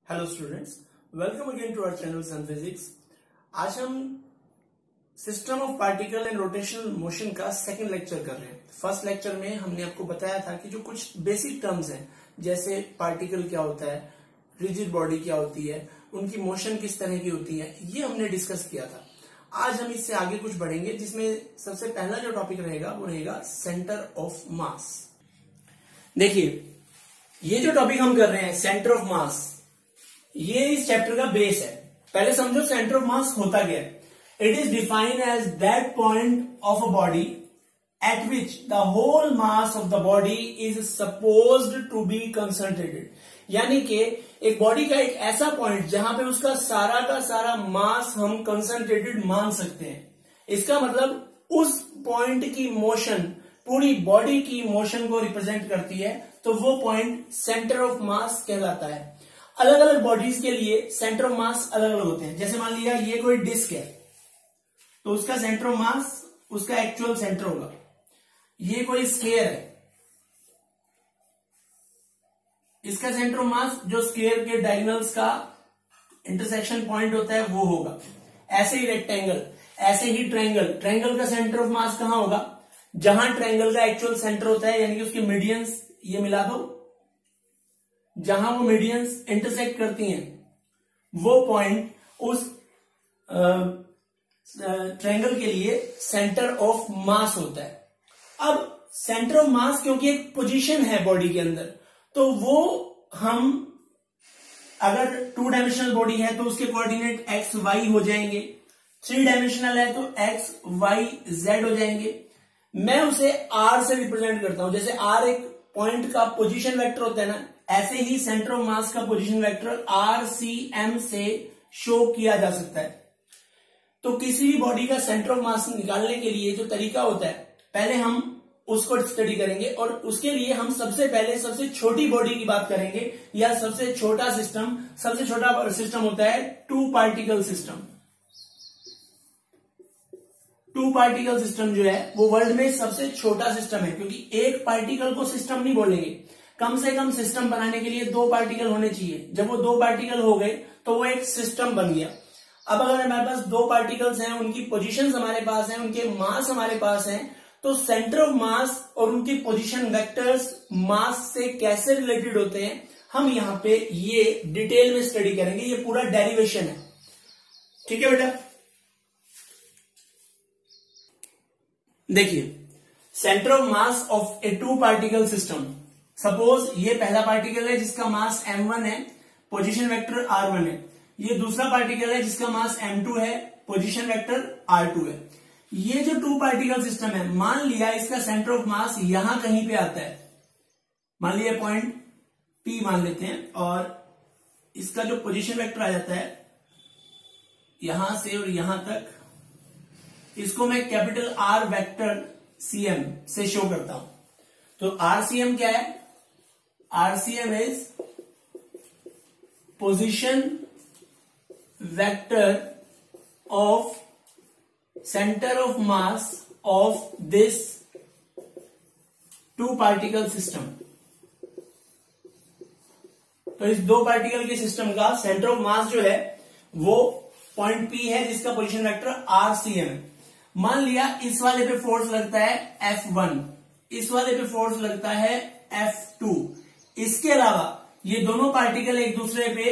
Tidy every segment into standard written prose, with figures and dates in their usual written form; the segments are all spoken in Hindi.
Hello students, welcome again to our channel Sun physics. आज हम system of particle and rotational motion का सेकंड लेक्चर कर रहे हैं। फर्स्ट लेक्चर में हमने आपको बताया था कि जो कुछ बेसिक टर्म्स हैं, जैसे पार्टिकल क्या होता है, रिजिड बॉडी क्या होती है, उनकी मोशन किस तरह की होती है, ये हमने डिस्कस किया था। आज हम इससे आगे कुछ बढ़ेंगे, जिसमें सबसे पहला जो टॉपिक रहेगा वो रहेगा सेंटर ऑफ मास। देखिए, ये जो टॉपिक हम कर रहे हैं सेंटर ऑफ मास, ये इस चैप्टर का बेस है। पहले समझो सेंटर ऑफ मास होता क्या है। It is defined as that point of a body at which the whole mass of the body is supposed to be concentrated. यानी कि एक बॉडी का एक ऐसा पॉइंट जहां पे उसका सारा का सारा मास हम कंसंट्रेटेड मान सकते हैं। इसका मतलब उस पॉइंट की मोशन पूरी बॉडी की मोशन को रिप्रेजेंट करती है, तो वो पॉइंट सेंटर ऑफ मास कहलाता है। अलग अलग बॉडीज के लिए सेंटर ऑफ मास अलग अलग होते हैं। जैसे मान लिया ये कोई डिस्क है, तो उसका सेंटर ऑफ मास उसका एक्चुअल सेंटर होगा। ये कोई स्क्वायर है, इसका सेंटर ऑफ मास जो स्क्वायर के डायगोनल्स का इंटरसेक्शन पॉइंट होता है वो होगा। ऐसे ही रेक्टेंगल, ऐसे ही ट्रायंगल, ट्रायंगल का सेंटर ऑफ मास कहां होगा? जहां ट्रायंगल का एक्चुअल सेंटर होता है, यानी कि उसके मीडियंस, ये मिला दो, जहां वो मीडियंस इंटरसेक्ट करती हैं, वो पॉइंट उस ट्रायंगल के लिए सेंटर ऑफ मास होता है। अब सेंटर ऑफ मास क्योंकि एक पोजीशन है बॉडी के अंदर, तो वो हम अगर 2 डायमेंशनल बॉडी है तो उसके कोऑर्डिनेट एक्स वाई हो जाएंगे, 3 डायमेंशनल है तो एक्स वाई जेड हो जाएंगे। मैं उसे आर से रिप्रेजेंट करता हूं। जैसे आर एक पॉइंट का पोजीशन वेक्टर होता है ना, ऐसे ही सेंटर ऑफ मास का position vector R C M से शो किया जा सकता है। तो किसी भी बॉडी का सेंटर ऑफ मास निकालने के लिए जो तरीका होता है, पहले हम उसको स्टडी करेंगे और उसके लिए हम सबसे पहले सबसे छोटी बॉडी की बात करेंगे, या सबसे छोटा सिस्टम होता है 2 पार्टिकल सिस्टम। 2 पार्टिकल सिस्टम जो है वो वर्ल्ड में सबसे छोटा सिस्टम है, क्योंकि एक पार्टिकल को सिस्टम नहीं बोलेंगे। कम से कम सिस्टम बनाने के लिए 2 पार्टिकल होने चाहिए। जब वो 2 पार्टिकल हो गए तो वो एक सिस्टम बन गया। अब अगर हमारे पास 2 पार्टिकल्स हैं, उनकी पोजीशंस हमारे पास हैं, उनके मास हमारे पास हैं, तो सेंटर ऑफ मास और उनकी पोजीशन वेक्टर्स मास से कैसे रिलेटेड होते हैं, हम यहां पे ये डिटेल में स्टडी करेंगे। ये पूरा डेरिवेशन है, ठीक है बेटा। देखिए, centre of mass of A 2 particle system. Suppose ये पहला पार्टिकल है जिसका मास m1 है, पोजीशन वेक्टर r1 है। ये दूसरा पार्टिकल है जिसका मास m2 है, पोजीशन वेक्टर r2 है। ये जो 2 पार्टिकल सिस्टम है, मान लिया इसका सेंटर ऑफ मास यहां कहीं पे आता है, मान लिया पॉइंट P मान लेते हैं, और इसका जो पोजीशन वेक्टर आ जाता है यहां से और यहां तक, इसको मैं कैपिटल R वेक्टर CM से शो करता हूं। तो RCM क्या है? RCM is position vector of centre of mass of this 2 particle system. तो इस 2 पार्टिकल के सिस्टम का सेंटर ऑफ मास जो है वो पॉइंट P है, जिसका पोजीशन वेक्टर RCM है। मान लिया इस वाले पे फोर्स लगता है F1, इस वाले पे फोर्स लगता है F2। इसके अलावा ये दोनों पार्टिकल एक दूसरे पे,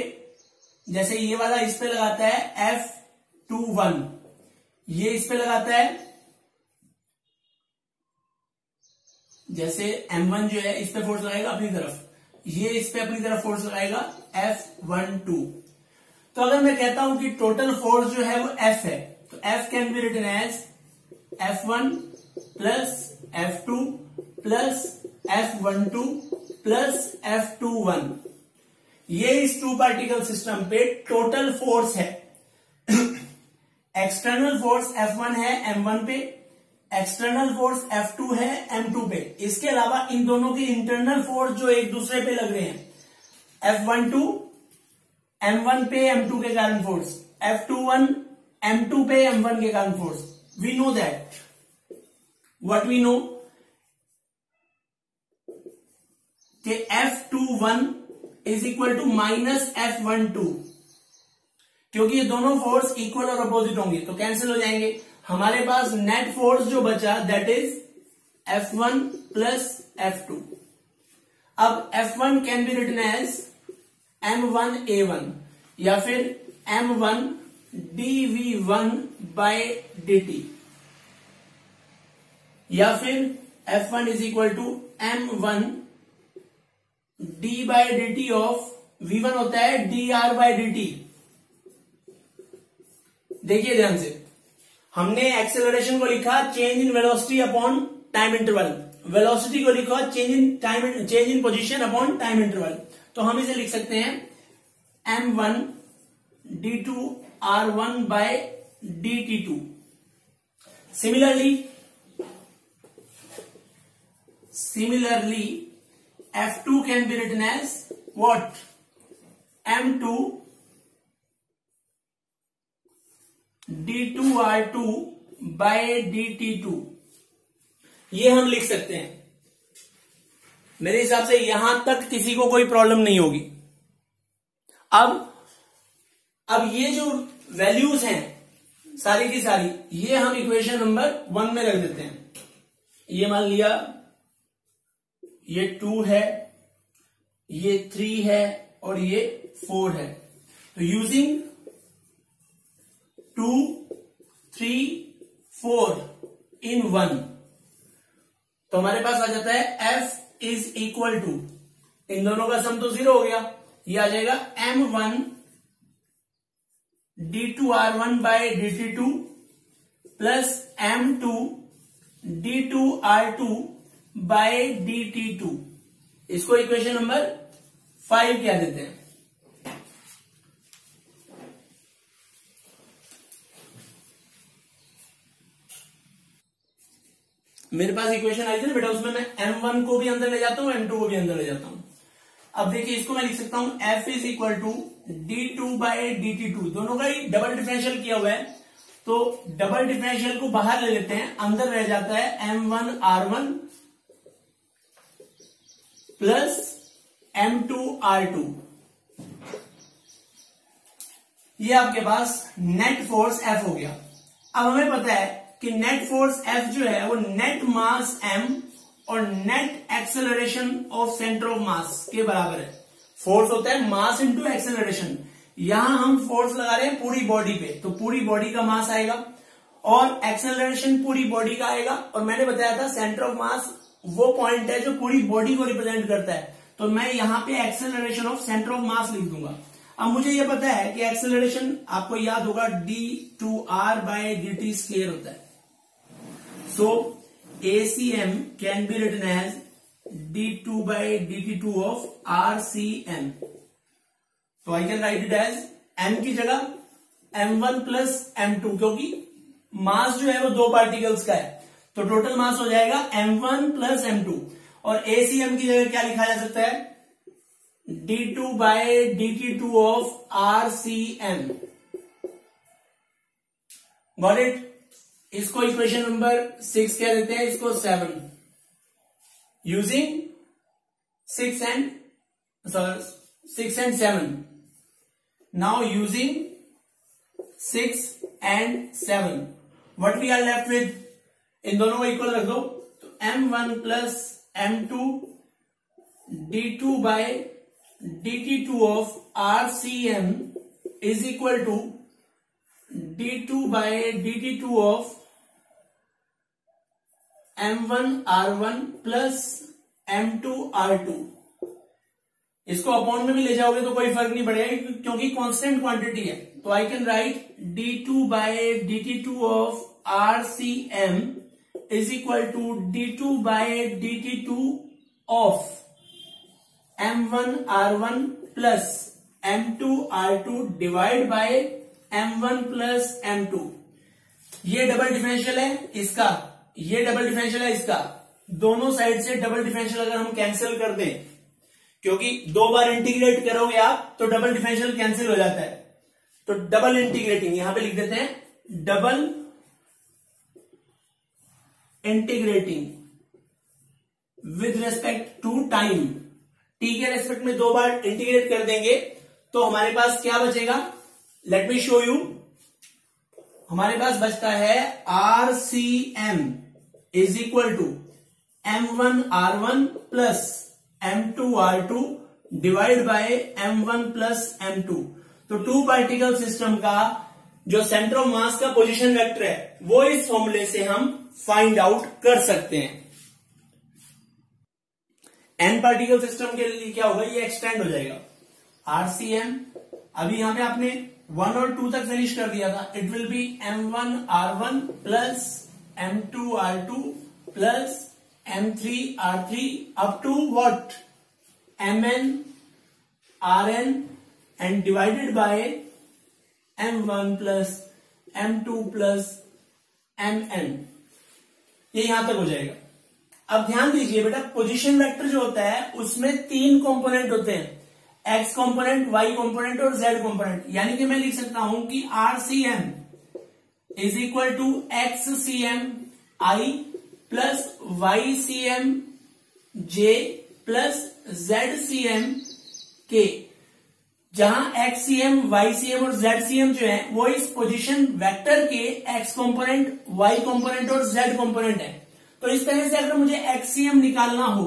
जैसे ये वाला इस पे लगाता है F21, ये इस पे लगाता है, जैसे M1 जो है इस पे फोर्स लगाएगा अपनी तरफ, ये इस पे अपनी तरफ फोर्स लगाएगा F12। तो अगर मैं कहता हूं कि टोटल फोर्स जो है वो F है, तो F can be written as F1 plus F2 plus F12 plus F21। ये इस 2 पार्टिकल सिस्टम पे टोटल फोर्स है। एक्सटर्नल फोर्स F1 है M1 पे, एक्सटर्नल फोर्स F2 है M2 पे। इसके अलावा इन दोनों की इंटरनल फोर्स जो एक दूसरे पे लग रहे हैं, F12 M1 पे M2 के कारण फोर्स, F21 M2 पे M1 के कारण force. We know that, what we know कि F21 is equal to minus F12, क्योंकि ये दोनों फोर्स इक्वल और अपोजिट होंगे तो कैंसिल हो जाएंगे। हमारे पास नेट फोर्स जो बचा that is F1 plus F2। अब F1 can be written as M1A1 या फिर M1 dV1 बाय dt, या फिर F1 is equal to M1 d by dt of V1 होता है dr बाय dt। देखिए ध्यान से, हमने एक्सेलरेशन को लिखा change in velocity upon time interval, velocity को लिखा change in position upon time interval. तो हम इसे लिख सकते हैं M1 d2 r1 by dt2। Similarly, F2 can be written as what? M2 d2 r2 by dt2। ये हम लिख सकते हैं। मेरे हिसाब से यहां तक किसी को कोई प्रॉब्लम नहीं होगी। अब ये जो वैल्यूज हैं सारी की सारी, ये हम इक्वेशन नंबर 1 में रख देते हैं। ये मान लिया ये 2 है, ये 3 है और ये 4 है। तो यूजिंग 2, 3, 4 इन 1, तो हमारे पास आ जाता है F इज इक्वल टू, इन दोनों का सम तो 0 हो गया, ये आ जाएगा M1 d2 r1 by dt2 plus M2 d2 r2 by dt2। इसको इक्वेशन नंबर 5 क्या देते हैं। मेरे पास इक्वेशन आई थी ना बेटा, उसमें मैं M1 को भी अंदर ले जाता हूं, M2 को भी अंदर ले जाता हूं। अब देखिए इसको मैं लिख सकता हूं F is equal to d2 by dt2, दोनों का ही डबल डिफरेंशियल किया हुआ है, तो डबल डिफरेंशियल को बाहर ले लेते हैं, अंदर रह जाता है M1 r1 plus M2 r2। ये आपके पास नेट फोर्स F हो गया। अब हमें पता है कि नेट फोर्स F जो है वो नेट मास M और net acceleration of centre of मास के बराबर है। फोर्स होता है मास इनटू एक्सेलरेशन, यहां हम फोर्स लगा रहे हैं पूरी बॉडी पे, तो पूरी बॉडी का मास आएगा और एक्सेलरेशन पूरी बॉडी का आएगा। और मैंने बताया था सेंटर ऑफ मास वो पॉइंट है जो पूरी बॉडी को रिप्रेजेंट करता है, तो मैं यहां पे एक्सेलरेशन ऑफ सेंटर ऑफ मास लिख दूंगा। अब मुझे यह पता है कि एक्सेलरेशन आपको याद होगा d2r बाय dt स्क्वायर होता है। सो ACM can be written as d2 by dt2 of RCM। तो I can write it as M की जगह M1 प्लस M2, क्योंकि मास जो है वो दो पार्टिकल्स का है, तो टोटल मास हो जाएगा M1 प्लस M2। और ACM की जगह क्या लिखा जा सकता है, d2 by dt2 of RCM। Got it. इसको इक्वेशन नंबर 6 क्या देते हैं, इसको 7, using 6 and 7। Now using 6 and 7 what we are left with, इन दोनों को इक्वल रख दो, तो M1 plus M2 d2 by dt2 of RCM is equal to d2 by dt2 of M1 r1 plus M2 r2। इसको अपॉन में भी ले जाओगे तो कोई फर्क नहीं पड़ेगा क्योंकि कांस्टेंट क्वांटिटी है। तो I can write d2 by dt2 of RCM is equal to d2 by dt2 of M1 r1 plus M2 r2 divide by M1 plus M2। ये डबल डिफरेंशियल है इसका, ये डबल डिफरेंशियल है इसका, दोनों साइड से डबल डिफरेंशियल अगर हम कैंसिल कर दें, क्योंकि 2 बार इंटीग्रेट करोगे आप तो डबल डिफरेंशियल कैंसिल हो जाता है, तो डबल इंटीग्रेटिंग यहां पे लिख देते हैं, double integrating with respect to time, T के रेस्पेक्ट में 2 बार इंटीग्रेट कर देंगे तो हमारे पास क्या बचेगा, लेट मी शो यू। हमारे पास बचता है RCM is equal to M1R1 plus M2R2 divide by M1 plus M2। तो 2 पार्टिकल सिस्टम का जो सेंटर ऑफ मास का पोजीशन वेक्टर है वो इस फॉर्मूले से हम फाइंड आउट कर सकते हैं। n पार्टिकल सिस्टम के लिए क्या होगा, ये एक्सटेंड हो जाएगा। RCM अभी यहां पे आपने 1 और 2 तक फिनिश कर दिया था, it will be M1R1 plus M2R2 plus M3R3 up to what MnRn and divided by M1 plus M2 plus Mn। ये यहां तक हो जाएगा। अब ध्यान दीजिए बेटा, पोजीशन वेक्टर जो होता है उसमें 3 कंपोनेंट होते हैं, x कंपोनेंट, y कंपोनेंट और z कंपोनेंट। यानी कि मैं लिख सकता हूं कि RCM is equal to XCM I plus YCM J plus ZCM K, जहां XCM, YCM और ZCM जो है वो इस पोजीशन वेक्टर के x कंपोनेंट, y कंपोनेंट और z कंपोनेंट है। तो इस तरह से अगर मुझे XCM निकालना हो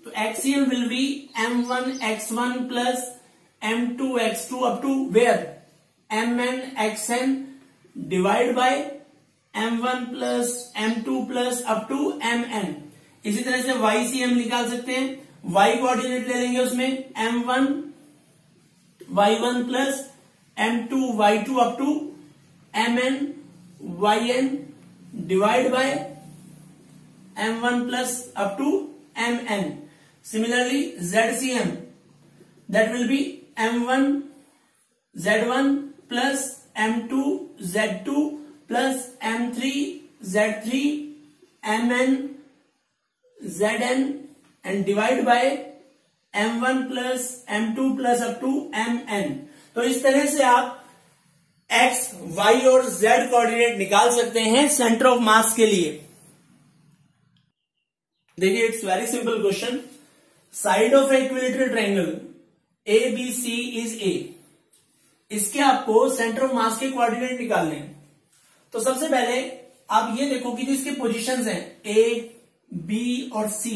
तो XCM will be M1x1 plus M2x2 up to where MnXn divide by M1 plus M2 plus up to Mn। इसी तरह से YCM निकाल सकते हैं, y कोऑर्डिनेट ले लेंगे उसमें M1 y1 plus M2 y2 up to Mn yn divide by M1 plus up to Mn. Similarly, ZCM, that will be M1 Z1 plus M2 Z2 plus M3 Z3 Mn Zn and divide by M1 plus M2 plus up to Mn। तो इस तरह से आप x, y और z कोऑर्डिनेट निकाल सकते हैं सेंटर ऑफ मास के लिए। देखिए, it's very simple question. Side of equilateral triangle ABC is A। इसके आपको सेंटर ऑफ मास के कोऑर्डिनेट निकालने हैं। तो सबसे पहले आप ये देखो कि जो इसके पोजीशंस हैं A, B और C,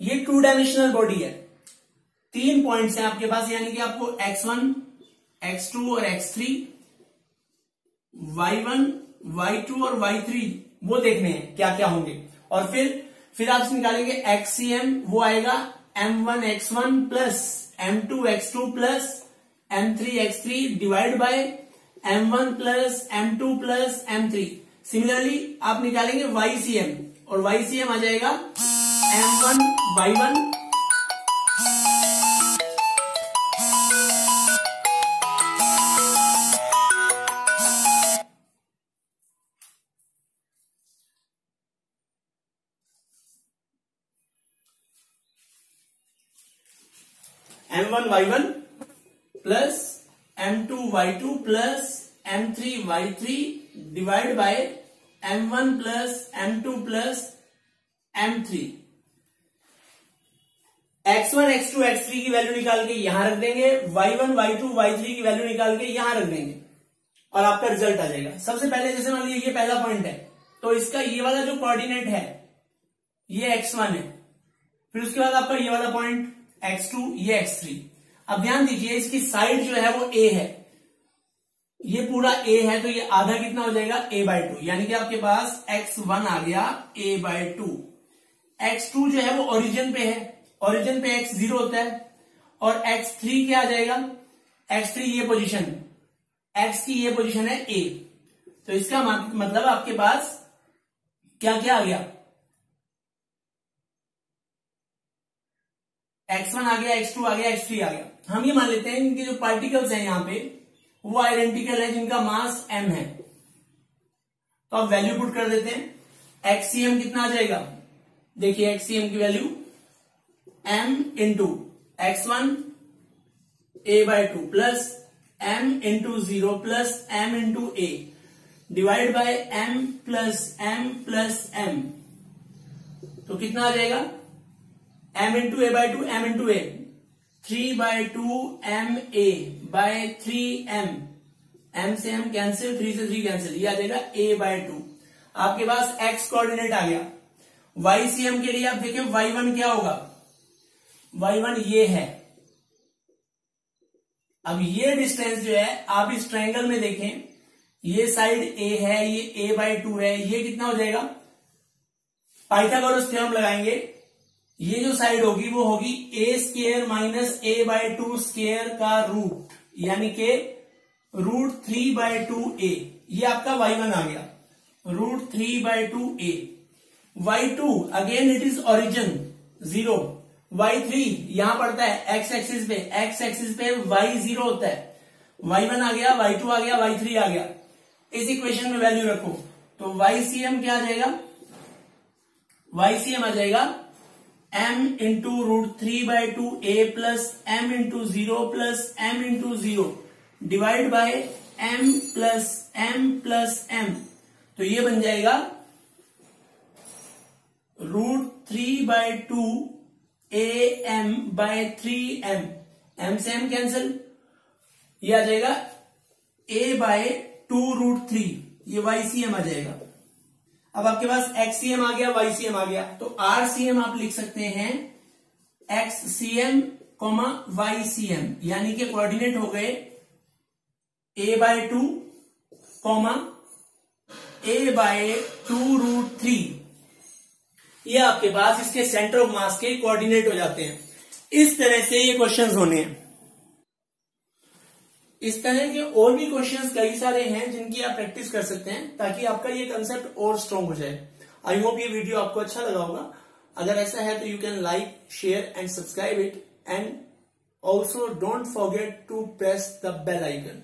ये 2 डायमेंशनल बॉडी है। 3 पॉइंट्स हैं आपके पास, यानी कि आपको x1, x2 और x3, y1, y2 और y3 वो देखने हैं क्या क्या होंगे। और फिर आप निकालेंगे XCM, वो आएगा M1x1 plus M2x2 plus M3x3 divide by M1 plus M2 plus M3। Similarly आप निकालेंगे YCM और YCM आ जाएगा M1y1 M1y1 plus M2y2 plus M3y3 divide by M1 plus M2 plus M3। x1, x2, x3 की वैल्यू निकाल के यहां रख देंगे, y1, y2, y3 की वैल्यू निकाल के यहां रख देंगे और आपका रिजल्ट आ जाएगा। सबसे पहले जैसे मान लीजिए ये पहला पॉइंट है, तो इसका ये वाला जो कोऑर्डिनेट है ये x1 है, फिर उसके बाद आपका ये वाला पॉइंट x2, ये x3। अब ध्यान दीजिए, इसकी साइड जो है वो a है, ये पूरा a है, तो ये आधा कितना हो जाएगा a/2, यानी कि आपके पास x1 आ गया a/2। x2 जो है वो ओरिजिन पे है, ओरिजिन पे x0 होता है, और x3 क्या आ जाएगा, x3 ये पोजीशन, x की ये पोजीशन है a। तो इसका मतलब आपके पास क्या क्या आ गया, x1 आ गया, x2 आ गया, x3 आ गया। हम ये मान लेते हैं इनके जो पार्टिकल्स हैं यहां पे वो आइडेंटिकल है, जिनका मास m है। तो आप वैल्यू पुट कर देते हैं। XCM कितना आ जाएगा, देखिए XCM की value m into x1 a/2 plus m into 0 plus m into a divide by m plus m plus m। तो कितना आ जाएगा m into A by two, m into A, 3/2 m a by 3m, m से m कैंसिल, 3 से 3 कैंसिल, ये आ जाएगा a/2। आपके पास x कोऑर्डिनेट आ गया। YCM के लिए आप देखें y1 क्या होगा, y1 ये है। अब ये डिस्टेंस जो है आप इस ट्रायंगल में देखें, ये साइड a है, ये a/2 है, ये कितना हो जाएगा, पाइथागोरस थ्योरम लगाएंगे, ये जो साइड होगी वो होगी a² माइनस a/2 स्क्वायर का रूट, यानी कि √3/2a। ये आपका y1 आ गया, √3/2a। y2 again it is origin 0। y3 यहां पड़ता है x एक्सिस पे, x एक्सिस पे y0 होता है। y1 आ गया, y2 आ गया, y3 आ गया। इस इक्वेशन में वैल्यू रखो तो YCM क्या आ जाएगा, YCM आ जाएगा m into √3/2a plus m into 0 plus m into 0 divide by m plus m plus m। तो ये बन जाएगा √3/2 am बाय 3m, m से m कैंसिल, ये आ जाएगा a बाय 2√3, ये YCM आ जाएगा। अब आपके पास XCM आ गया, YCM आ गया, तो RCM आप लिख सकते हैं XCM, YCM, यानी कि कोऑर्डिनेट हो गए a/2, a/2√3। ये आपके पास इसके सेंटर ऑफ मास के कोऑर्डिनेट हो जाते हैं। इस तरह से ये क्वेश्चंस होने हैं। इस तरह के और भी क्वेश्चंस कई सारे हैं जिनकी आप प्रैक्टिस कर सकते हैं ताकि आपका ये कंसेप्ट और स्ट्रांग हो जाए। आई होप ये वीडियो आपको अच्छा लगा होगा। अगर ऐसा है तो you can like, share and subscribe it, and also don't forget to press the bell icon.